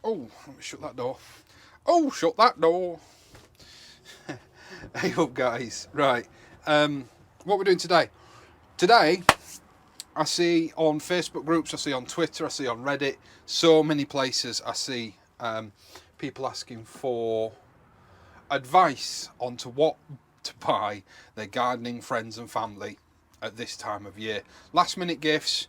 Oh, let me shut that door. Oh, shut that door. Hey up, guys. Right. What we're doing today. Today, I see on Facebook groups, I see on Twitter, I see on Reddit, so many places I see people asking for advice on to what to buy their gardening friends and family at this time of year. Last minute gifts.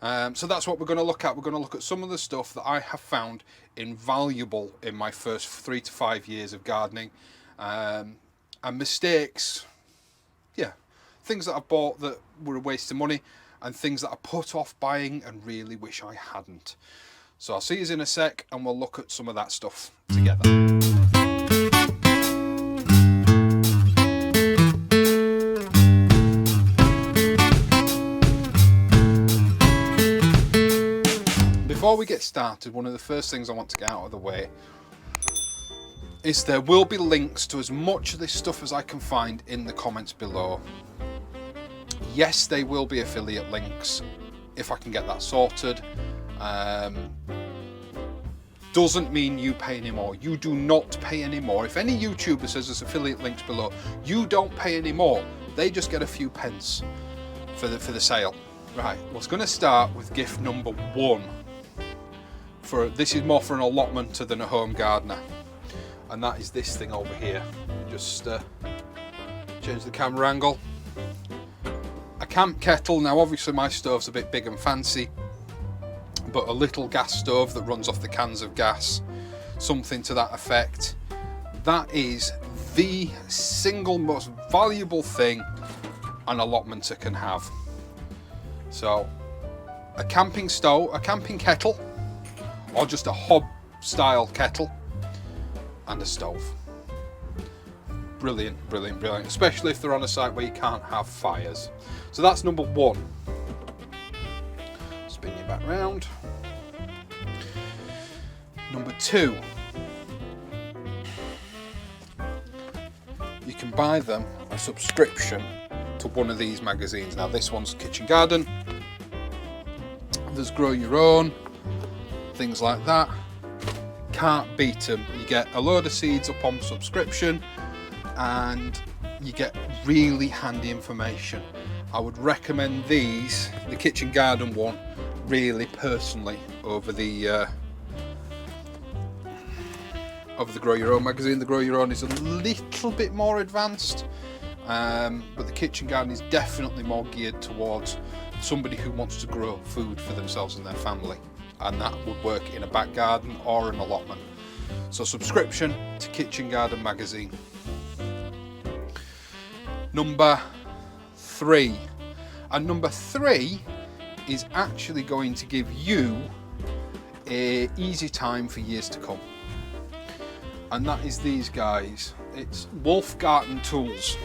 So that's what we're going to look at. We're going to look at some of the stuff that I have found invaluable in my first 3 to 5 years of gardening, and mistakes, things that I bought that were a waste of money, and things that I put off buying and really wish I hadn't. So I'll see you in a sec and we'll look at some of that stuff together. Before we get started, one of the first things I want to get out of the way is there will be links to as much of this stuff as I can find in the comments below. Yes, they will be affiliate links if I can get that sorted. Doesn't mean you pay any more. You do not pay any more. If any YouTuber says there's affiliate links below, you don't pay any more. They just get a few pence for the sale. Right, I was going to start with gift number 1. This is more for an allotment than a home gardener, and that is this thing over here. Just change the camera angle. A camp kettle. Now obviously my stove's a bit big and fancy, but a little gas stove that runs off the cans of gas, something to that effect. That is the single most valuable thing an allotmenter can have. So a camping stove, a camping kettle, or just a hob style kettle, and a stove. Brilliant, brilliant, brilliant, especially if they're on a site where you can't have fires. So that's number 1. Spin you back round. Number 2, you can buy them a subscription to one of these magazines. Now this one's Kitchen Garden, there's Grow Your Own, things like that. Can't beat them. You get a load of seeds upon subscription and you get really handy information. I would recommend these, the Kitchen Garden one, really personally over the Grow Your Own magazine. The Grow Your Own is a little bit more advanced, but the Kitchen Garden is definitely more geared towards somebody who wants to grow food for themselves and their family, and that would work in a back garden or an allotment. So subscription to Kitchen Garden magazine. Number 3, and number 3 is actually going to give you a easy time for years to come, and that is these guys. It's Wolf Garden Tools,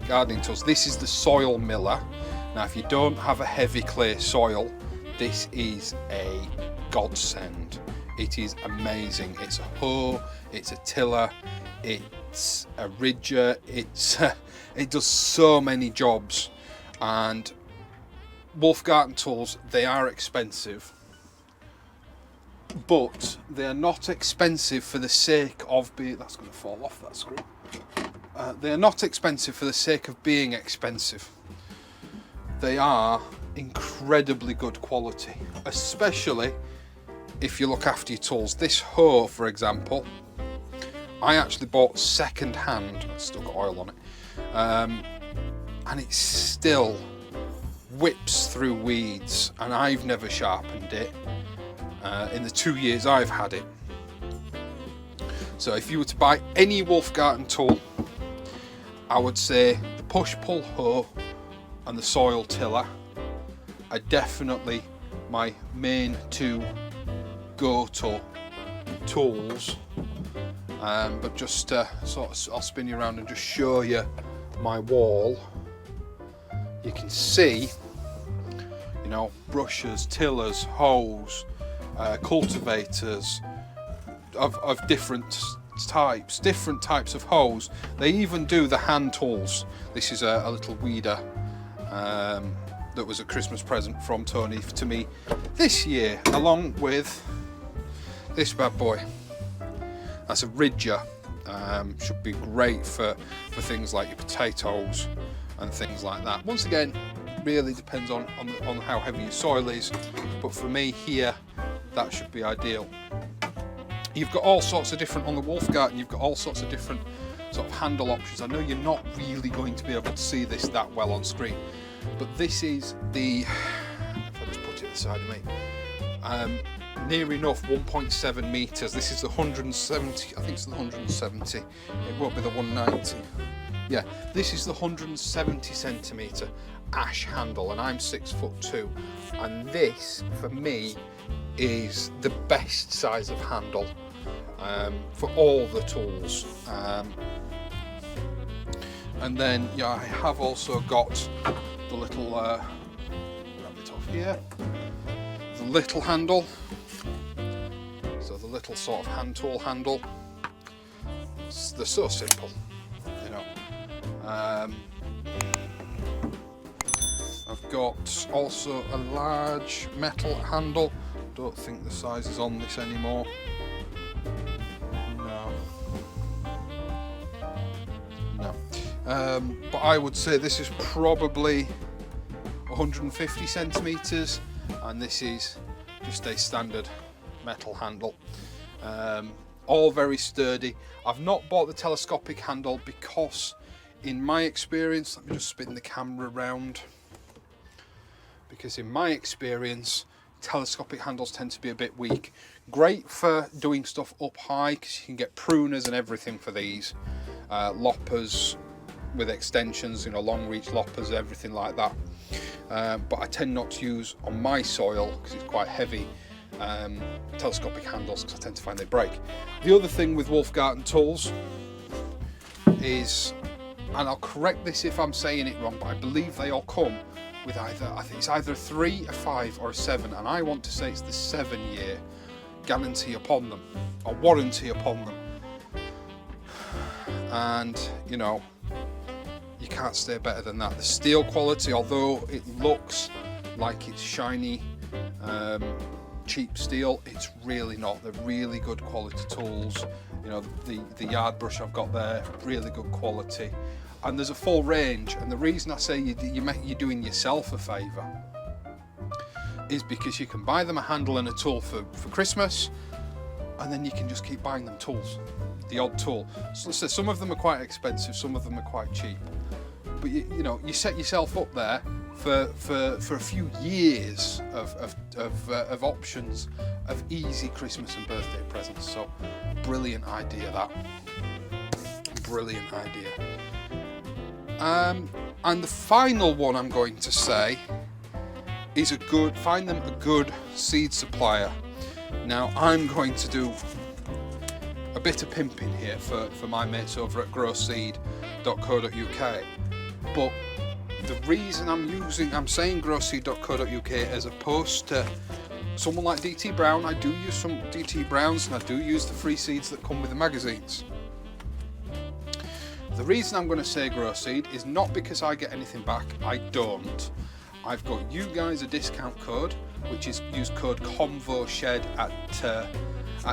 gardening tools. This is the soil miller. Now if you don't have a heavy clay soil, this is a godsend. It is amazing. It's a hoe, it's a tiller, it's a ridger, it does so many jobs. And Wolf Garden Tools, they are expensive, but they are not expensive for the sake of being, that's going to fall off that screw. They are not expensive for the sake of being expensive. They are incredibly good quality, especially if you look after your tools. This hoe, for example, I actually bought second hand. It's still got oil on it, and it still whips through weeds, and I've never sharpened it in the 2 years I've had it. So if you were to buy any Wolf Garden tool, I would say the push-pull hoe and the soil tiller are definitely my main 2 go-to tools. But just sort of, I'll spin you around and just show you my wall. You can see, you know, brushes, tillers, hoes, cultivators of different types of hoes. They even do the hand tools. This is a little weeder that was a Christmas present from Tony to me this year, along with this bad boy. That's a ridger. Should be great for things like your potatoes and things like that. Once again, really depends on how heavy your soil is, but for me here, that should be ideal. You've got all sorts of different, on the Wolfgarten, you've got all sorts of different sort of handle options. I know you're not really going to be able to see this that well on screen, but this is the, if I just put it at the side of me, near enough 1.7 metres. This is the 170, I think it's the 170, it won't be the 190. Yeah, this is the 170 centimetre ash handle, and I'm 6'2", and this for me is the best size of handle for all the tools. And then yeah, I have also got the little grab it off here, the little handle, so the little sort of hand tool handle. They're so simple, you know. I've got also a large metal handle. Don't think the size is on this anymore. No. But I would say this is probably 150 centimeters, and this is just a standard metal handle. All very sturdy. I've not bought the telescopic handle because, in my experience, let me just spin the camera around. Because in my experience, telescopic handles tend to be a bit weak. Great for doing stuff up high because you can get pruners and everything for these. Loppers with extensions, you know, long reach loppers, everything like that. But I tend not to use on my soil because it's quite heavy. Telescopic handles because I tend to find they break. The other thing with Wolfgarten tools is, and I'll correct this if I'm saying it wrong, but I believe they all come with either, I think it's either a 3, a 5 or a 7, and I want to say it's the 7-year guarantee upon them, or warranty upon them. And you know, you can't stay better than that. The steel quality, although it looks like it's shiny, cheap steel, it's really not. They're really good quality tools. You know, the yard brush I've got there, really good quality. And there's a full range, and the reason I say you're doing yourself a favour is because you can buy them a handle and a tool for Christmas, and then you can just keep buying them tools, the odd tool. So some of them are quite expensive, some of them are quite cheap, but you know, you set yourself up there for a few years of options of easy Christmas and birthday presents. So brilliant idea, that. Brilliant idea. And the final one I'm going to say is find them a good seed supplier. Now I'm going to do a bit of pimping here for my mates over at growseed.co.uk, but the reason I'm saying growseed.co.uk as opposed to someone like DT Brown, I do use some DT Browns and I do use the free seeds that come with the magazines. The reason I'm going to say Grow Seed is not because I get anything back, I don't. I've got you guys a discount code, which is use code CONVOSHED at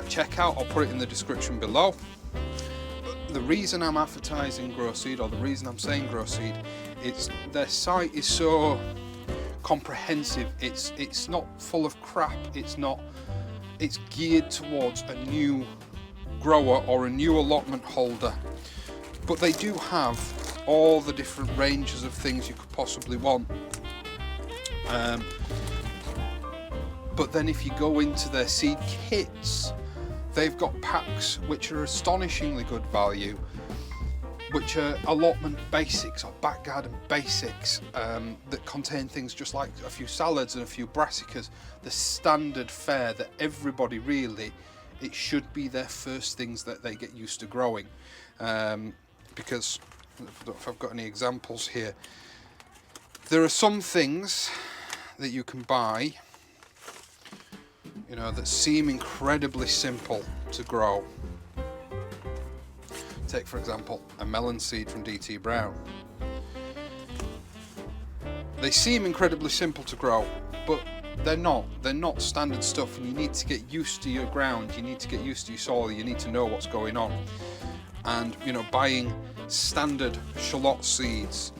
checkout. I'll put it in the description below. But the reason I'm advertising Grow Seed, or the reason I'm saying Grow Seed, it's their site is so comprehensive. It's not full of crap. It's geared towards a new grower or a new allotment holder. But they do have all the different ranges of things you could possibly want. But then if you go into their seed kits, they've got packs which are astonishingly good value, which are allotment basics or back garden basics, that contain things just like a few salads and a few brassicas, the standard fare that everybody really, it should be their first things that they get used to growing. Because I don't know if I've got any examples here. There are some things that you can buy, you know, that seem incredibly simple to grow. Take for example a melon seed from DT Brown. They seem incredibly simple to grow, but they're not standard stuff, and you need to get used to your ground, you need to get used to your soil, you need to know what's going on. And you know, buying standard shallot seeds,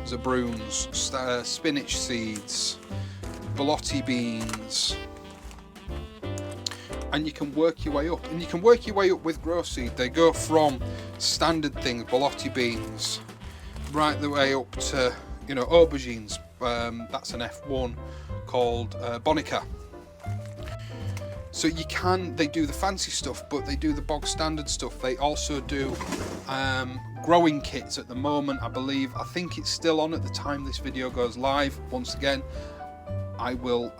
zabroons, spinach seeds, borlotti beans, and you can work your way up. And you can work your way up with grow seed. They go from standard things, borlotti beans, right the way up to, you know, aubergines. That's an F1 called Bonica. So they do the fancy stuff, but they do the bog standard stuff. They also do growing kits at the moment, I believe. I think it's still on at the time this video goes live. Once again, I will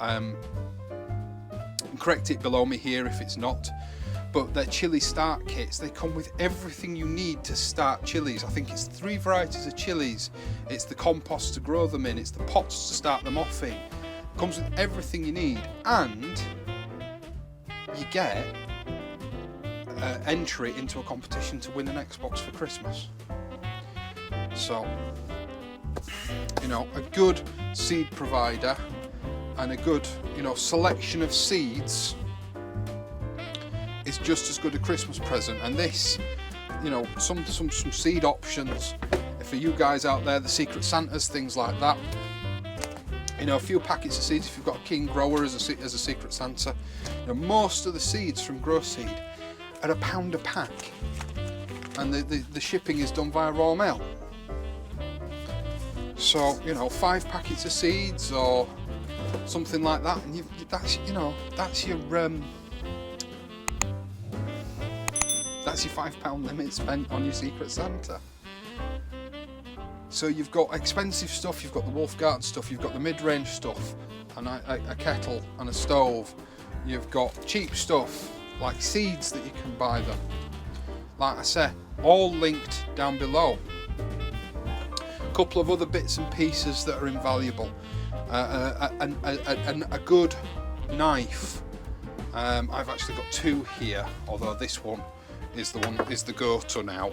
correct it below me here if it's not. But they're chili start kits. They come with everything you need to start chilies. I think it's 3 varieties of chilies. It's the compost to grow them in. It's the pots to start them off in. It comes with everything you need, and you get entry into a competition to win an Xbox for Christmas. So, you know, a good seed provider and a good, you know, selection of seeds is just as good a Christmas present. And this, you know, some seed options for you guys out there, the Secret Santas, things like that. You know, a few packets of seeds if you've got a keen grower as a Secret Santa. You know, most of the seeds from Grow Seed are £1 a pack, and the shipping is done via Royal Mail. So, you know, 5 packets of seeds or something like that, and that's your £5 limit spent on your Secret Santa. So you've got expensive stuff, you've got the Wolf Garden stuff, you've got the mid-range stuff, and a kettle and a stove. You've got cheap stuff like seeds that you can buy them. Like I said, all linked down below. A couple of other bits and pieces that are invaluable. A good knife. I've actually got 2 here, although this one is the go-to now.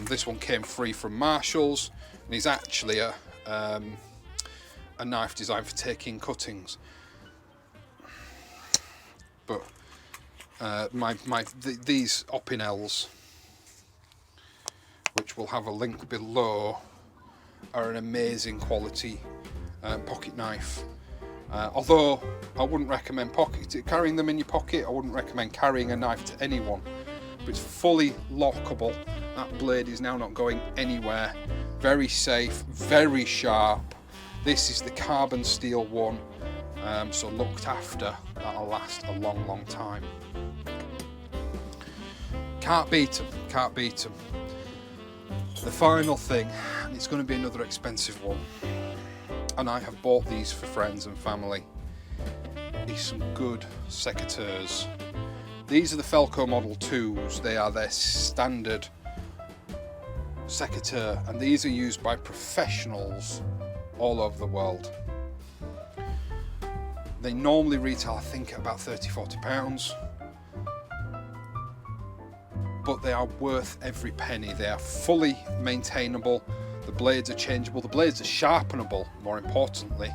This one came free from Marshall's, and is actually a knife designed for taking cuttings. But these Opinels, which will have a link below, are an amazing quality pocket knife. Although I wouldn't recommend carrying them in your pocket. I wouldn't recommend carrying a knife to anyone. But it's fully lockable. That blade is now not going anywhere. Very safe, very sharp. This is the carbon steel one, so looked after. That'll last a long, long time. Can't beat them, can't beat them. The final thing, and it's going to be another expensive one, and I have bought these for friends and family, is some good secateurs. These are the Felco Model 2s. They are their standard secateur, and these are used by professionals all over the world. They normally retail, I think, at about £30–40, but they are worth every penny. They are fully maintainable. The blades are changeable. The blades are sharpenable, more importantly.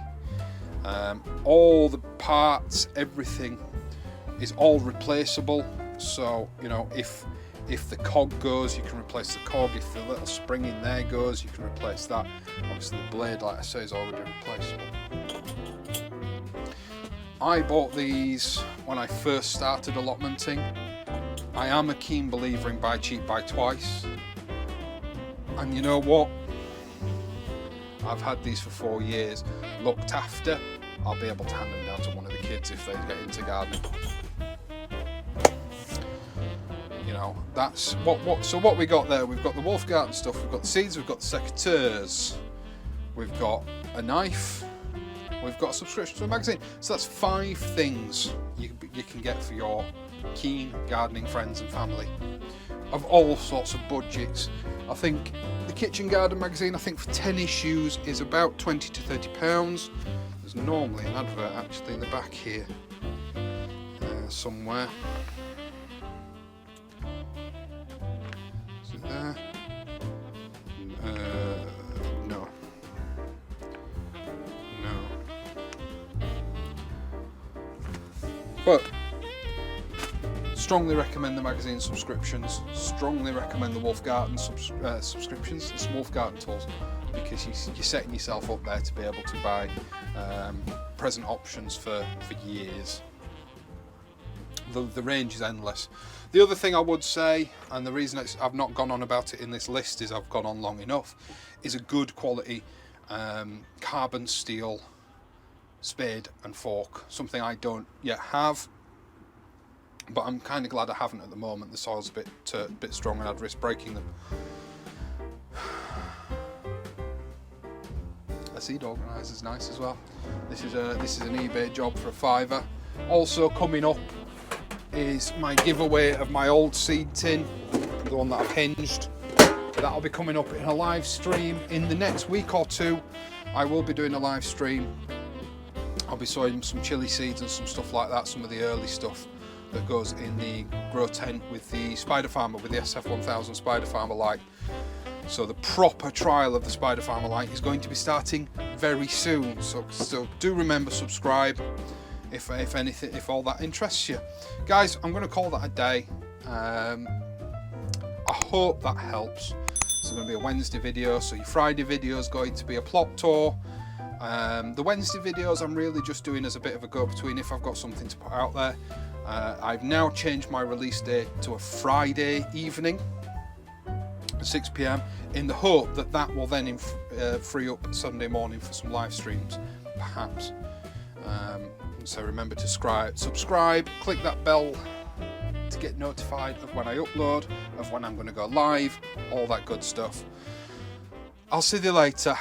All the parts, everything is all replaceable. So, you know, if the cog goes, you can replace the cog. If the little spring in there goes, you can replace that. Obviously the blade, like I say, is already replaceable. I bought these when I first started allotmenting. I am a keen believer in buy cheap, buy twice. And you know what? I've had these for 4 years, looked after. I'll be able to hand them down to one of the kids if they get into gardening. You know, that's what we got there. We've got the Wolf Garden stuff, we've got the seeds, we've got the secateurs, we've got a knife, we've got a subscription to a magazine. So that's 5 things you can get for your keen gardening friends and family of all sorts of budgets. I think the Kitchen Garden magazine, I think for 10 issues is about £20 to £30. There's normally an advert actually in the back here somewhere. Is it there? No. Strongly recommend the magazine subscriptions. Strongly recommend the Wolf Garden subscriptions, the Wolf Garden tools, because you're setting yourself up there to be able to buy present options for years. The range is endless. The other thing I would say, and the reason I've not gone on about it in this list is I've gone on long enough, is a good quality carbon steel spade and fork. Something I don't yet have, but I'm kind of glad I haven't at the moment. The soil's a bit strong and I'd risk breaking them. A seed organiser's nice as well. This is an eBay job for £5. Also coming up is my giveaway of my old seed tin, the one that I've hinged. That'll be coming up in a live stream in the next week or two. I will be doing a live stream. I'll be sowing some chili seeds and some stuff like that, some of the early stuff that goes in the grow tent with the Spider Farmer, with the SF1000 Spider Farmer light. So the proper trial of the Spider Farmer light is going to be starting very soon. So do remember, subscribe if anything, if all that interests you. Guys, I'm going to call that a day. I hope that helps. It's going to be a Wednesday video, so your Friday video is going to be a plot tour. The Wednesday videos I'm really just doing as a bit of a go-between if I've got something to put out there. I've now changed my release date to a Friday evening, 6 PM, in the hope that that will then free up Sunday morning for some live streams, perhaps. So remember to subscribe, click that bell to get notified of when I upload, of when I'm going to go live, all that good stuff. I'll see you later.